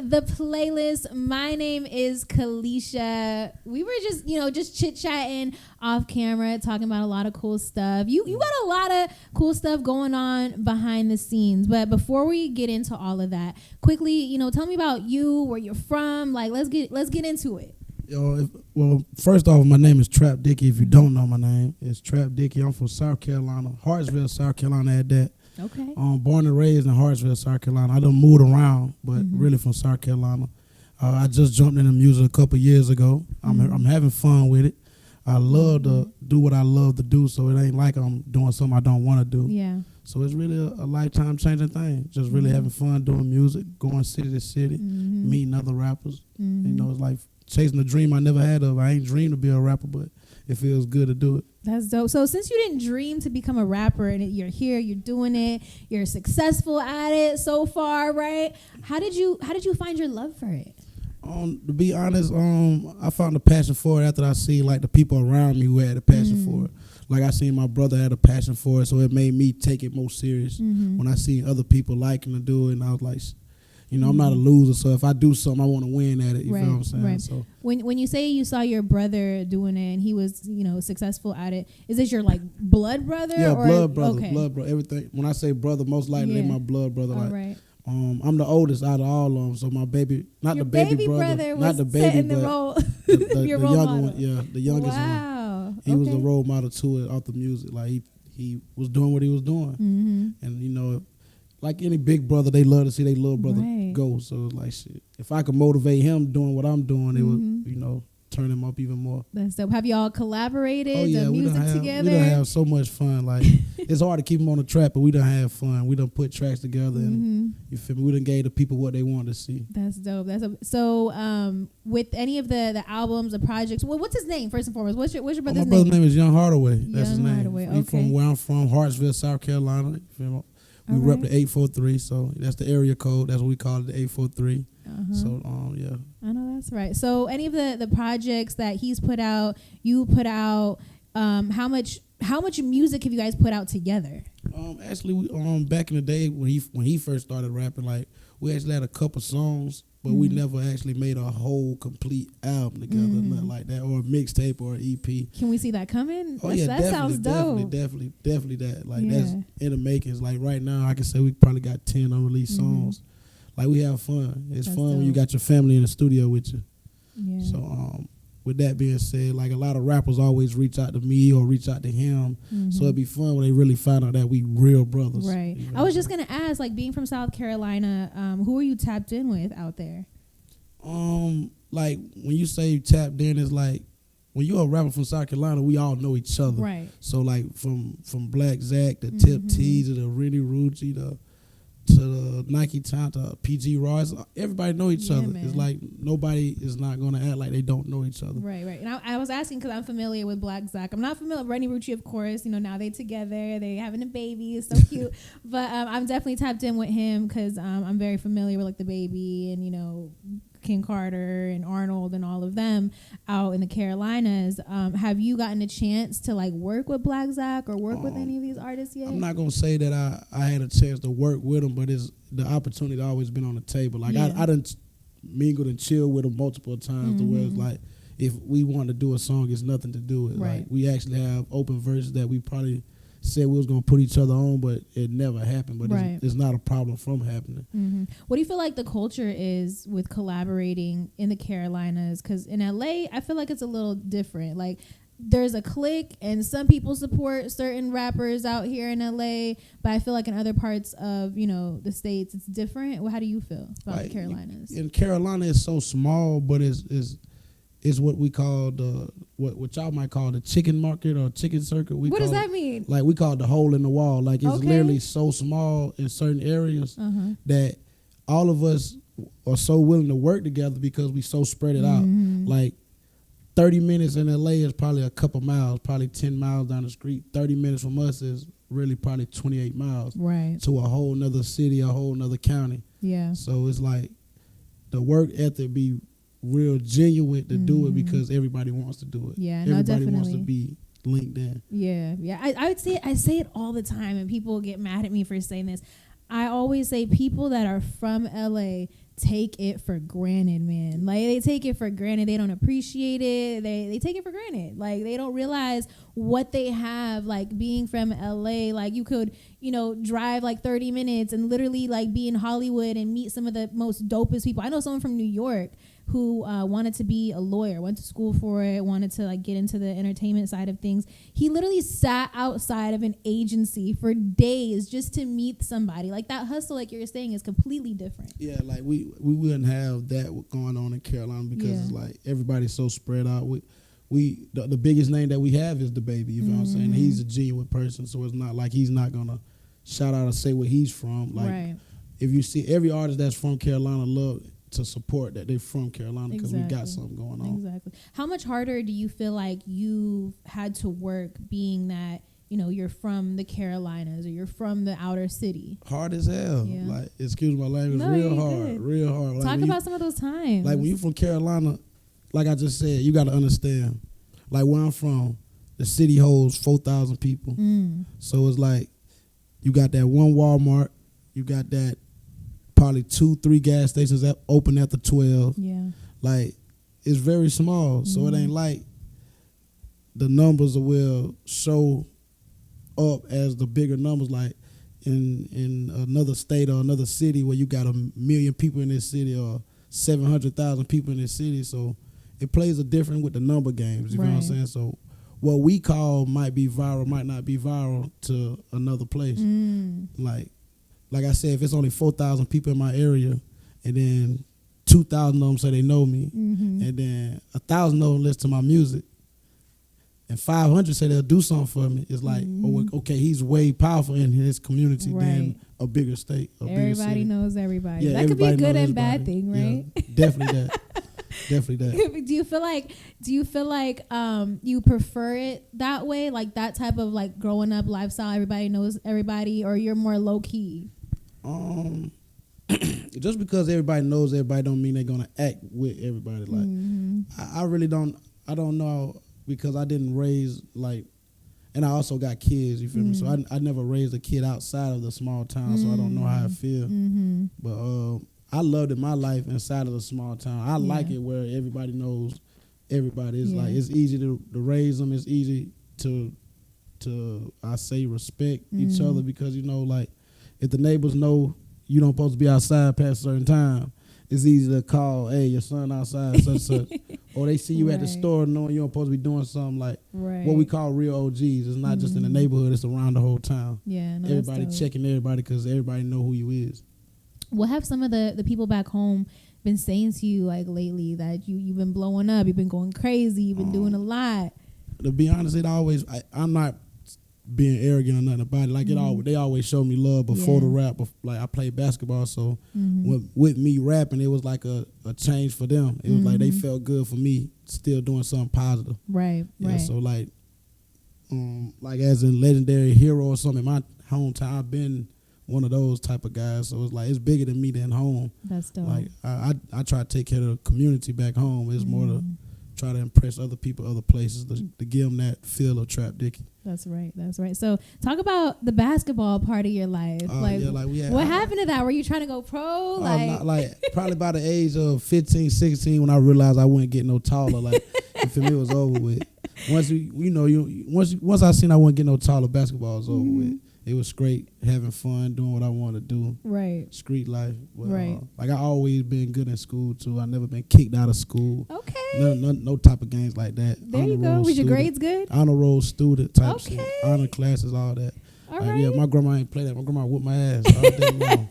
the playlist. My name is Kalisha. We were just chit-chatting off camera, talking about a lot of cool stuff. You got a lot of cool stuff going on behind the scenes. But before we get into all of that, quickly, tell me about you, where you're from. Like, let's get into it. Well, first off, my name is Trap Dickey. If you don't know my name, it's Trap Dickey. I'm from South Carolina, Hartsville, South Carolina at that. Okay. Born and raised in Hartsville, South Carolina. I done moved around, but really from South Carolina. I just jumped into music a couple years ago. I'm having fun with it. I love to do what I love to do, so it ain't like I'm doing something I don't want to do. Yeah. So it's really a lifetime changing thing. Just really having fun doing music, going city to city, meeting other rappers. It's like chasing a dream I never had of. I ain't dreamed to be a rapper, but it feels good to do it. That's dope. So since you didn't dream to become a rapper and you're here, you're doing it, you're successful at it so far, right? How did you find your love for it? To be honest, I found a passion for it after I see like the people around me who had a passion for it. Like I seen my brother had a passion for it, so it made me take it more serious. When I see other people liking to do it, and I was like, I'm not a loser, so if I do something, I want to win at it. You feel what I'm saying? Right. So when you say you saw your brother doing it and he was, successful at it, is this your like blood brother? Yeah, or? blood brother, Okay. blood brother. Everything. When I say brother, most likely they're my blood brother. All like, right. I'm the oldest out of all of them, so my baby, not Your the baby brother, not the baby, but the your role younger model. one. Yeah, the youngest one. Wow. He was the role model to it off the music. Like he was doing what he was doing, and like any big brother, they love to see their little brother go. So it's like, shit, if I could motivate him doing what I'm doing, it would, turn him up even more. That's dope. Have y'all collaborated? Oh yeah, done we music done together? We done have so much fun. Like it's hard to keep them on the track, but we done have fun. We done put tracks together, and you feel me? We done gave the people what they wanted to see. That's dope. So with any of the albums, the projects, what's his name first and foremost? What's your brother's name? My brother's name is Young Hardaway. That's his name. Hardaway. He from where I'm from, Hartsville, South Carolina. You feel me? We rep the 843, so that's the area code. That's what we call it, the 843. So, yeah. I know that's right. So any of the projects that he's put out, you put out, how much music have you guys put out together? Actually, we, back in the day when he first started rapping, like we actually had a couple songs, but we never actually made a whole complete album together, nothing like that, or a mixtape or an EP. Can we see that coming? Oh, yeah, that sounds dope. Definitely that. Like that's in the makings. Like right now, I can say we probably got 10 unreleased songs. Like we have fun. It's fun when you got your family in the studio with you. Yeah. So with that being said, like a lot of rappers always reach out to me or reach out to him. So it'd be fun when they really find out that we real brothers. Right. I was just gonna ask, like being from South Carolina, who are you tapped in with out there? Like when you say tapped in, it's like when you're a rapper from South Carolina, we all know each other. Right. So like from Black Zach to Tip T to the Rennie Rucci to the Nike Town to PG Royce, everybody know each other. Man. It's like nobody is not going to act like they don't know each other. Right. And I was asking because I'm familiar with Black Zach. I'm not familiar with Rennie Rucci, of course. Now they together. They having a baby. It's so cute. But I'm definitely tapped in with him because I'm very familiar with like the baby and, King Carter and Arnold and all of them out in the Carolinas. Have you gotten a chance to like work with Black Zach or work with any of these artists yet? I'm not gonna say that I had a chance to work with them, but it's the opportunity always been on the table. Like I done mingled and chilled with them multiple times. To where it's like if we want to do a song, it's nothing to do with. Right. Like we actually have open verses that we probably said we was going to put each other on, but it never happened. But it's not a problem from happening. What do you feel like the culture is with collaborating in the Carolinas? Because in LA, I feel like it's a little different. Like there's a clique and some people support certain rappers out here in LA, but I feel like in other parts of, the States, it's different. Well, how do you feel about the Carolinas? In Carolina, it's so small, but it's what we call what y'all might call the chicken market or chicken circuit. What does that mean? Like we call it the hole in the wall. Like it's literally so small in certain areas that all of us are so willing to work together because we so spread it out. Like 30 minutes in LA is probably a couple miles, probably 10 miles down the street. 30 minutes from us is really probably 28 miles to a whole nother city, a whole nother county. Yeah. So it's like the work ethic be real genuine to do it because everybody wants to do it. Yeah, everybody wants to be linked in. Yeah. I would say I say it all the time, and people get mad at me for saying this. I always say people that are from LA take it for granted, man. Like, they take it for granted. They don't appreciate it. They take it for granted. Like, they don't realize what they have. Like, being from LA, like, you could, you know, drive like 30 minutes and literally like be in Hollywood and meet some of the most dopest people. I know someone from New York who wanted to be a lawyer, went to school for it, wanted to like get into the entertainment side of things. He literally sat outside of an agency for days just to meet somebody. Like, that hustle, like you're saying, is completely different. Yeah, like we wouldn't have that going on in Carolina because it's like everybody's so spread out. The biggest name that we have is the baby. You know what I'm saying? He's a genuine person, so it's not like he's not gonna shout out and say where he's from. Like, if you see every artist that's from Carolina, love to support that they're from Carolina because we got something going on. Exactly. How much harder do you feel like you've had to work being that, you know, you're from the Carolinas or you're from the outer city? Hard as hell. Yeah. Like, excuse my language, real hard. Like, talk about some of those times. Like, when you from Carolina, like I just said, you got to understand. Like, where I'm from, the city holds 4,000 people. So it's like you got that one Walmart, you got that probably 2-3 gas stations that open after 12. Yeah. Like, it's very small. So it ain't like the numbers will show up as the bigger numbers like in another state or another city where you got 1 million people in this city or 700,000 people in this city. So it plays a different with the number games. You know what I'm saying? So what we call might be viral might not be viral to another place. Like I said, if it's only 4,000 people in my area, and then 2,000 of them say they know me, and then 1,000 of them listen to my music, and 500 say they'll do something for me, it's like, okay, he's way powerful in his community than a bigger state. Everybody knows everybody. Yeah, that could be a good and bad thing, right? Yeah, definitely that. Definitely that. Do you feel like you prefer it that way, like that type of like growing up lifestyle, everybody knows everybody, or you're more low key? Just because everybody knows everybody don't mean they're gonna act with everybody. Like, I really don't. I don't know, because I didn't raise like, and I also got kids. You feel me? So I never raised a kid outside of the small town, so I don't know how I feel. But I loved it my life inside of the small town. I like it where everybody knows everybody. It's like, it's easy to raise them. It's easy to I say respect each other, because, you know, like, if the neighbors know you don't supposed to be outside past a certain time, it's easy to call, hey, your son outside, such. Or they see you at the store knowing you don't supposed to be doing something, like what we call real OGs. It's not just in the neighborhood, it's around the whole town. Yeah, no, everybody checking everybody because everybody know who you is. What have some of the people back home been saying to you, like, lately, that you've been blowing up, you've been going crazy, you've been doing a lot? To be honest, I'm not being arrogant or nothing about it. Like, they always show me love before the rap. Like, I played basketball, so with me rapping, it was like a change for them. It was like they felt good for me still doing something positive. Right. So like as a legendary hero or something in my hometown, I've been one of those type of guys. So it's like, it's bigger than me than home. That's dope. Like, I try to take care of the community back home. It's more to try to impress other people, other places, to give them that feel of Trap Dickey. That's right. So talk about the basketball part of your life. What happened to that? Were you trying to go pro? Probably by the age of 15, 16, when I realized I wouldn't get no taller. Like, for me, it was over with. Once I seen I wouldn't get no taller, basketball was over with. It was great, having fun, doing what I wanted to do. Right. Street life. But, like, I always been good in school, too. I never been kicked out of school. Okay. No type of games like that. There you go. Was your grades good? Honor roll student type shit. Honor classes, all that. All right. Yeah, my grandma ain't play that. My grandma whooped my ass all day long.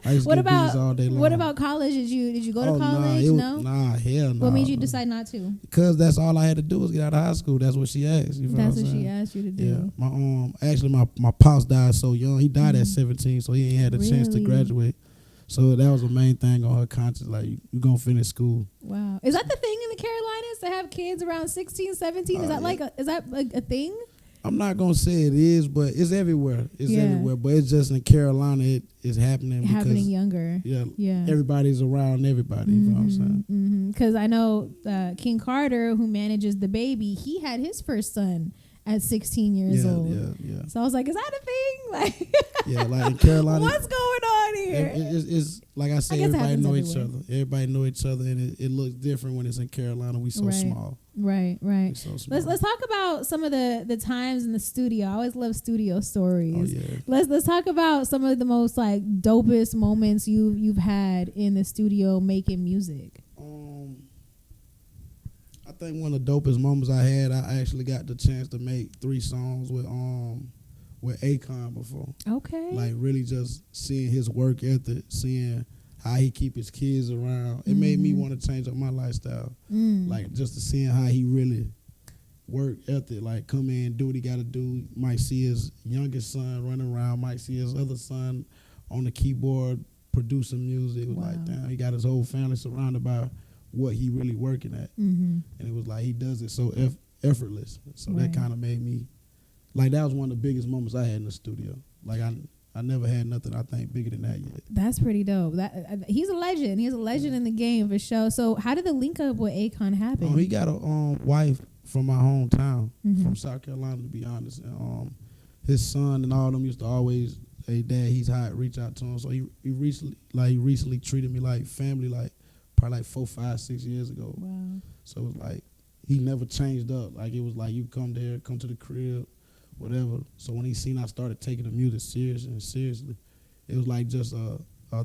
I used to get bees all day long. What about college? Did you go to college? Nah, hell no. What made you decide not to? Because that's all I had to do was get out of high school. That's what she asked. That's what she asked you to do. Yeah. My pops died so young. He died at 17, so he ain't had a chance to graduate. So that was the main thing on her conscience, like, you gonna finish school. Wow. Is that the thing in the Carolinas, to have kids around 16, 17? Is that a thing? I'm not gonna say it is, but it's everywhere. It's everywhere, but it's just in Carolina it is happening. Happening younger. Yeah. Everybody's around everybody. You know what I'm saying? Because I know King Carter, who manages the baby, he had his first son at 16 years old. Yeah. So I was like, is that a thing? Like, like in Carolina. What's going on here? here. It's like I say, everybody know each other. Everybody know each other, and it looks different when it's in Carolina. We so small. Right. So small. Let's talk about some of the times in the studio. I always love studio stories. Oh, yeah. Let's talk about some of the most like dopest moments you've had in the studio making music. I think one of the dopest moments I had, I actually got the chance to make 3 songs with Akon before. Okay. Like really just seeing his work ethic, seeing how he keep his kids around. It made me want to change up my lifestyle. Like just to seeing how he really work ethic, like come in, do what he got to do. Might see his youngest son running around, might see his other son on the keyboard producing music. It was like, damn, he got his whole family surrounded by what he really working at. And it was like he does it so effortless. So that kind of made me, like that was one of the biggest moments I had in the studio. Like I never had nothing I think bigger than that yet. That's pretty dope. He's a legend. He's a legend in the game for sure. So how did the link up with Akon happen? He got a wife from my hometown, from South Carolina to be honest. And his son and all them used to always say, "Dad, he's hot." Reach out to him. So he recently treated me like family, like probably like 4, 5, 6 years ago. Wow. So it was like he never changed up. Like it was like you come there, come to the crib, whatever. So when he seen I started taking the music seriously, it was like just a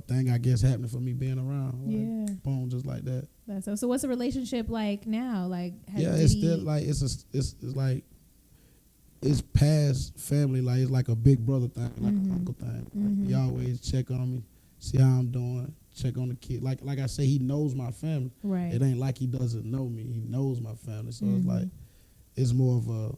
thing I guess happening for me being around. Like, boom, just like that. That's so what's the relationship like now? Like it's still like it's like it's past family. Like it's like a big brother thing, like an uncle thing. Like, he always check on me, see how I'm doing, check on the kid. Like I say, he knows my family. Right. It ain't like he doesn't know me. He knows my family. So it's like it's more of a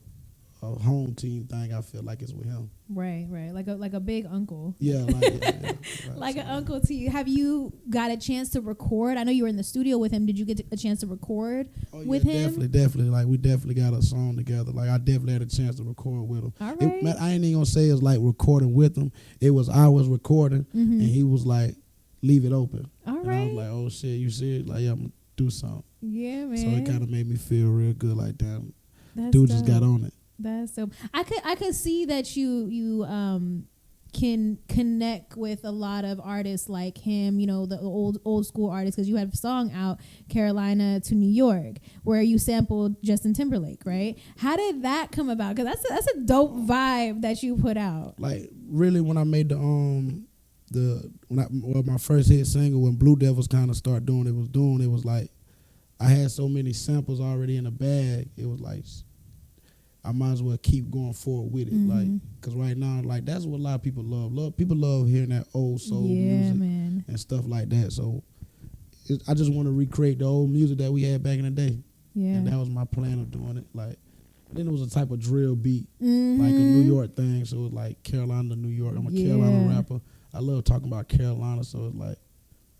home team thing. I feel like it's with him. Right. Like a big uncle. Yeah, right, like an uncle to you. Have you got a chance to record? I know you were in the studio with him. Did you get a chance to record with him? Definitely. Like we definitely got a song together. Like I definitely had a chance to record with him. All right. I ain't even gonna say it's like recording with him. It was I was recording and he was like, leave it open. All and right. I was like, oh shit, you serious? Like, yeah, I'm gonna do something. Yeah, man. So it kind of made me feel real good. Like, damn, That's dude dope. just got on it. That's so. I could see that you can connect with a lot of artists like him. You know, the old school artists, because you had a song out, Carolina to New York, where you sampled Justin Timberlake, right? How did that come about? Because that's a dope vibe that you put out. Like really, when I made my first hit single, when Blue Devils kind of started doing it was like I had so many samples already in the bag. It was like I might as well keep going forward with it, like, because right now, like, that's what a lot of people love. People love hearing that old soul music and stuff like that. So I just want to recreate the old music that we had back in the day. Yeah, and that was my plan of doing it. Like, then it was a type of drill beat, like a New York thing. So it was like Carolina to New York. I'm a Carolina rapper. I love talking about Carolina, so it's like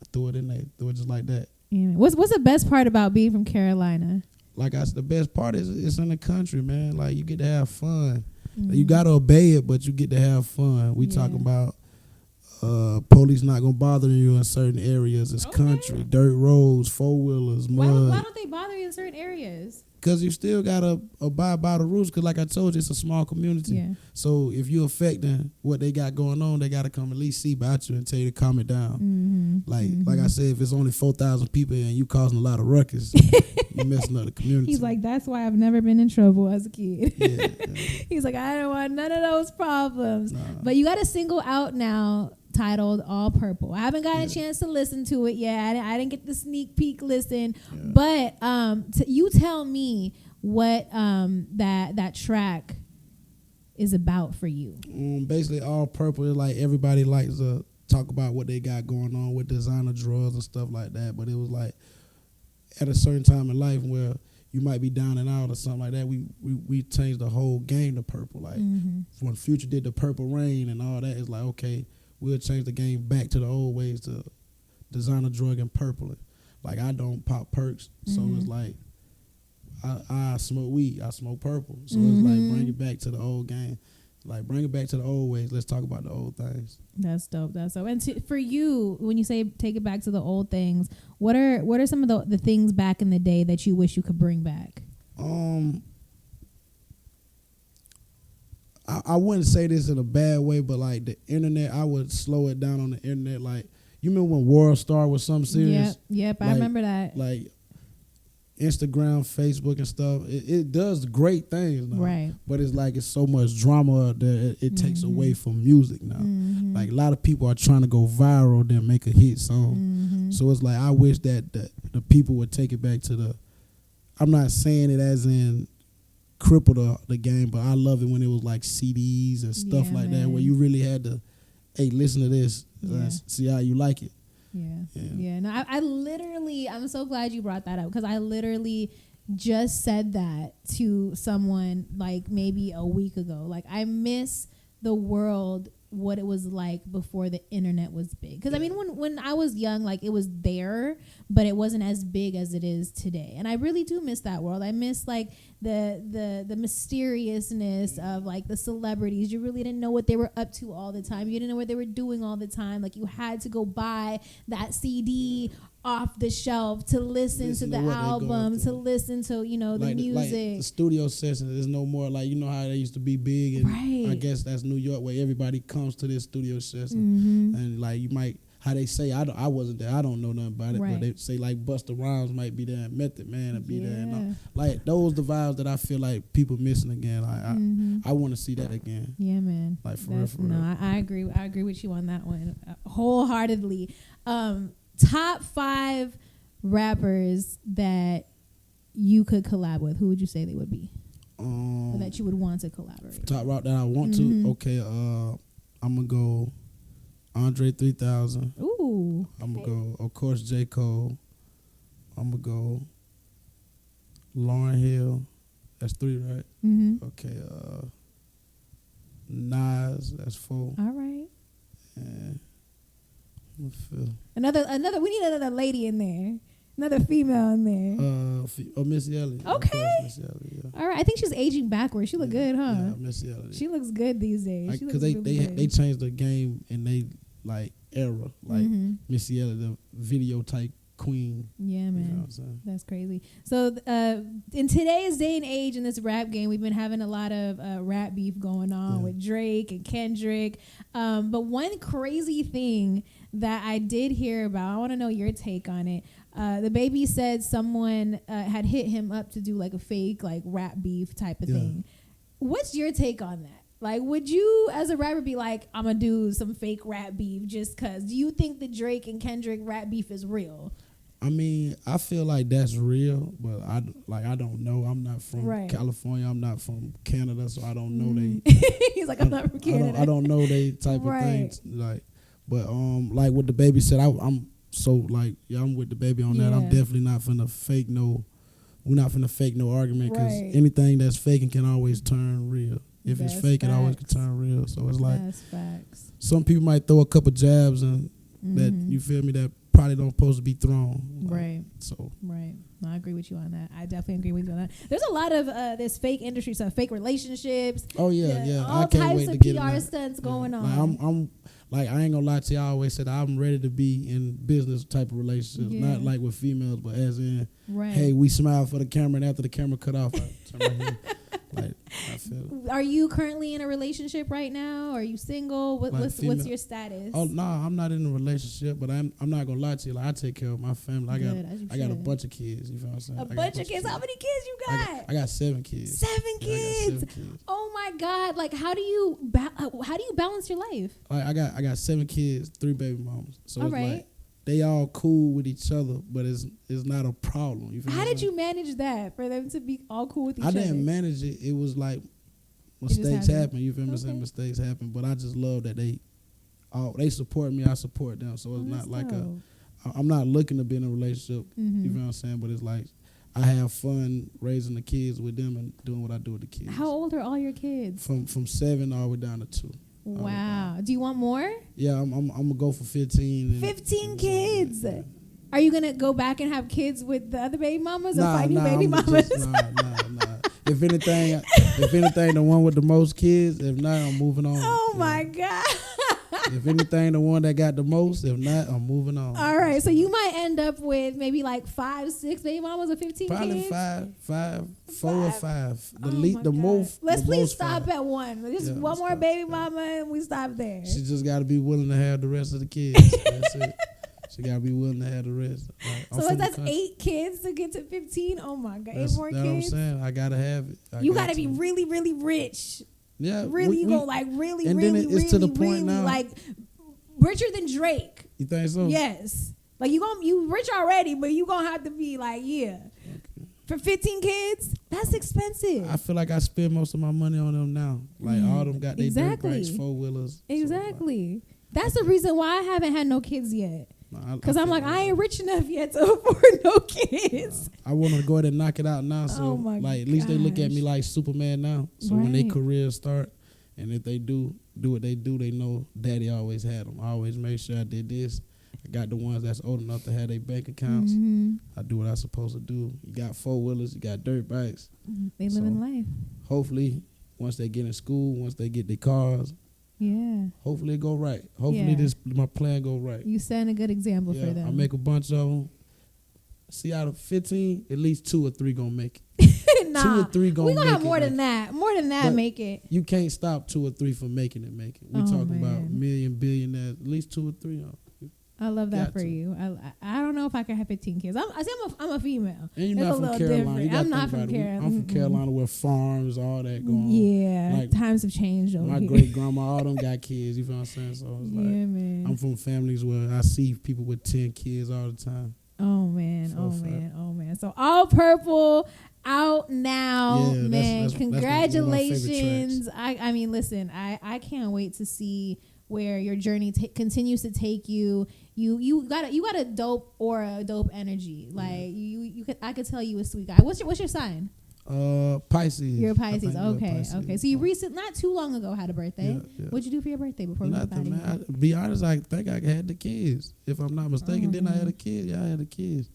I threw it in there, threw it just like that. Yeah. What's the best part about being from Carolina? Like the best part is it's in the country, man. Like you get to have fun. You gotta obey it, but you get to have fun. We talking about police not gonna bother you in certain areas. It's country, dirt roads, 4-wheelers, mud. Why don't they bother you in certain areas? Because you still gotta abide by the rules. Because like I told you, it's a small community. Yeah. So if you're affecting what they got going on, they gotta come at least see about you and tell you to calm it down. Like I said, if it's only 4,000 people and you causing a lot of ruckus, you messing up the community. He's like, that's why I've never been in trouble as a kid. Yeah. He's like, I don't want none of those problems. Nah. But you got a single out now titled All Purple. I haven't gotten a chance to listen to it yet. I didn't get the sneak peek listen. But you tell me what that track is about for you. Basically, All Purple is like everybody likes to talk about what they got going on with designer drawers and stuff like that. But it was like at a certain time in life where you might be down and out or something like that, we changed the whole game to purple. Like when Future did the Purple Rain and all that, it's like, okay, we'll change the game back to the old ways to designer drug and purple. Like I don't pop perks, so it's like I smoke weed, I smoke purple. So it's like bring it back to the old game. Like bring it back to the old ways. Let's talk about the old things. That's dope. That's dope. And for you, when you say take it back to the old things, what are some of the things back in the day that you wish you could bring back? I wouldn't say this in a bad way, but like the internet, I would slow it down on the internet. Like, you remember when World Star was something serious? Yep, I remember that. Like Instagram, Facebook, and stuff. It does great things now, right? But it's like it's so much drama that it takes away from music now. Like a lot of people are trying to go viral, then make a hit song. So it's like I wish that the people would take it back to the. I'm not saying it as in cripple the game, but I love it when it was like CDs and stuff like that, where you really had to, hey, listen to this, see how you like it. Yeah. No, I literally, I'm so glad you brought that up, because I literally just said that to someone like maybe a week ago. Like, I miss the world, what it was like before the internet was big. Because I mean, when I was young, like, it was there, but it wasn't as big as it is today. And I really do miss that world. I miss like the mysteriousness of like the celebrities. You really didn't know what they were up to all the time. You didn't know what they were doing all the time. Like, you had to go buy that CD off the shelf to listen to the album, to listen to, you know, the music. Like the studio sessions, there's no more like, you know how they used to be big, and I guess that's New York, where everybody comes to this studio session, and like you might, how they say, I wasn't there, I don't know nothing about it, but they say like Busta Rhymes might be there, and Method Man would be there, and like those the vibes that I feel like people missing again. Like I want to see that again. Yeah, man. Like for real. No, I agree with you on that one wholeheartedly. Top 5 rappers that you could collab with, who would you say they would be? Or that you would want to collaborate? Top rock that I want to? Okay, I'm going to go Andre 3000. Ooh. I'm going to go, of course, J. Cole. I'm going to go Lauryn Hill. That's 3, right? Okay, Nas, that's 4. All right. And Another. We need another lady in there. Another female in there. Missy Elliott. Okay. Missy Elliott, yeah. All right. I think she's aging backwards. She look good, huh? Yeah, Missy Elliott. She looks good these days. Because they changed the game in they like era. Like Missy Elliott, the video type queen. Yeah, man. You know what I'm saying? That's crazy. So in today's day and age in this rap game, we've been having a lot of rap beef going on with Drake and Kendrick. But one crazy thing that I did hear about, I want to know your take on it. The baby said someone had hit him up to do like a fake like rap beef type of thing. What's your take on that? Like, would you as a rapper be like, I'm going to do some fake rap beef just because? Do you think the Drake and Kendrick rap beef is real? I mean, I feel like that's real, but I don't know. I'm not from California. I'm not from Canada, so I don't know they. He's like, I'm not from Canada. I don't know they type of things. Like, but like what the baby said, I'm so like, I'm with the baby on that. I'm definitely not finna fake no. We're not finna fake no argument, because anything that's faking can always turn real. If it's fake, it always can turn real. So it's like, some people might throw a couple jabs and that, you feel me, that probably don't supposed to be thrown. Like, so. No, I agree with you on that. I definitely agree with you on that. There's a lot of this fake industry stuff, fake relationships. Oh yeah. All I can't types wait of to get PR stunts going on. Like, I'm like, I ain't gonna lie to you. I always said I'm ready to be in business type of relationships, not like with females, but as in, hey, we smile for the camera, and after the camera cut off, I turn my head. Like, I feel. Are you currently in a relationship right now? Are you single? What's your status? Oh no, I'm not in a relationship, but I'm not gonna lie to you. Like, I take care of my family. I got a bunch of kids. You feel what I'm saying? A bunch of kids. How many kids you got? I got 7 kids. 7 kids. Oh my God! Like, how do you balance your life? Like, I got 7 kids, 3 baby mamas. So it's like they all cool with each other, but it's not a problem. You feel How did you manage that for them to be all cool with each other? I didn't manage it. It was like mistakes happen. You feel me? Saying mistakes happen, but I just love that they support me. I support them. So it's not like I'm not looking to be in a relationship. You feel what I'm saying? But it's like I have fun raising the kids with them and doing what I do with the kids. How old are all your kids? From 7 all the way down to 2. Wow. Do you want more? Yeah, I'm gonna go for 15. 15 kids. Yeah. Are you gonna go back and have kids with the other baby mamas or find new baby mamas? Nah. If anything, the one with the most kids. If not, I'm moving on. Oh my God. If anything, the one that got the most. If not, I'm moving on. All right, so you might end up with maybe like 5, 6 baby mamas or 15 Probably kids. five, 4 or 5. The most. Let's the please most stop 5. at one. Just one more baby mama, and we stop there. She just got to be willing to have the rest of the kids. That's it. She got to be willing to have the rest. So if that's 8 kids to get to 15, oh my God, 8 more kids. That's what I'm saying. I got to have it. You got to be really, really rich. Yeah. Really, you go like really, and really, then it's really, to the point really, now. like richer than Drake. You think so? Yes. Like you rich already, but you gonna have to be like, yeah. Okay. For 15 kids, that's expensive. I feel like I spend most of my money on them now. Like all them got their dirt bikes, 4-wheelers. Exactly. So that's the reason why I haven't had no kids yet. Because I'm like, I ain't rich enough yet to afford no kids. I want to go ahead and knock it out now. So like at least they look at me like Superman now. So when their careers start, and if they do what they do, they know Daddy always had them. I always make sure I did this. I got the ones that's old enough to have their bank accounts. Mm-hmm. I do what I'm supposed to do. You got 4-wheelers, you got dirt bikes. They live in life. Hopefully, once they get in school, once they get their cars, hopefully it go right. Hopefully my plan go right. You set a good example for them. I make a bunch of them. See, out of 15, at least 2 or 3 gonna make it. Nah, 2 or 3 gonna make it. We gonna have more than that. More than that, make it. You can't stop 2 or 3 from making it. We talking about million, billionaires. At least 2 or 3. I love that for you. I don't know if I can have 15 kids. I'm a female. And you're not from Carolina. I'm not from Carolina. I'm from Carolina where farms, all that going on. Yeah, like, times have changed over my here. great grandma, all them got kids. You feel what I'm saying? So it's man. I'm from families where I see people with 10 kids all the time. Oh man. So All Purple out now, man. That's congratulations. I mean, listen, I can't wait to see where your journey continues to take you. You got a dope aura, dope energy. Like I could tell you a sweet guy. What's your sign? Pisces. You're a Pisces. Okay. So you not too long ago had a birthday. Yeah. What'd you do for your birthday before Nothing, we man. To be honest, I think I had the kids. If I'm not mistaken, then I had a kid. Yeah, I had the kids.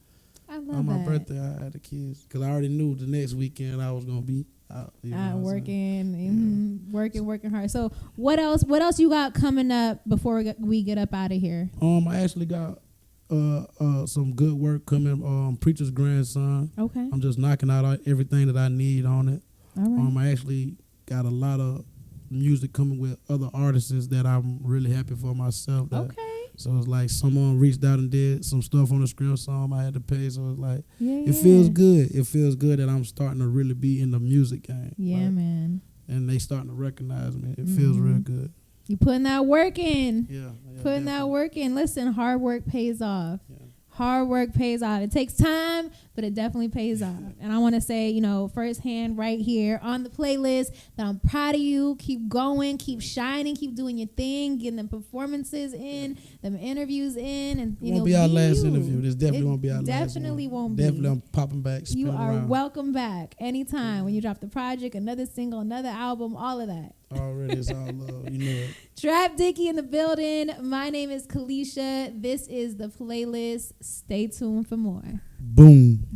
I love on my birthday, I had the kids because I already knew the next weekend I was gonna be out working hard. So what else you got coming up before we get up out of here? I actually got some good work coming. Preacher's Grandson. Okay. I'm just knocking out everything that I need on it. All right. I actually got a lot of music coming with other artists that I'm really happy for myself. Okay. So it's like someone reached out and did some stuff on the Scrim song I had to pay. So it's like, it feels good. It feels good that I'm starting to really be in the music game. Yeah, man. And they starting to recognize me. It feels real good. You putting that work in. Yeah. Putting that work in. Listen, hard work pays off. Yeah. Hard work pays off. It takes time, but it definitely pays off. And I want to say, firsthand right here on the playlist that I'm proud of you. Keep going, keep shining, keep doing your thing, getting them performances in, them interviews in. And it won't be our last interview. This definitely won't be our last one. Definitely won't be. Definitely I'm popping back, You are around. welcome back anytime when you drop the project, another single, another album, all of that. Already, it's all love. You know it. Trap Dickey in the building. My name is Kalisha. This is the playlist. Stay tuned for more. Boom.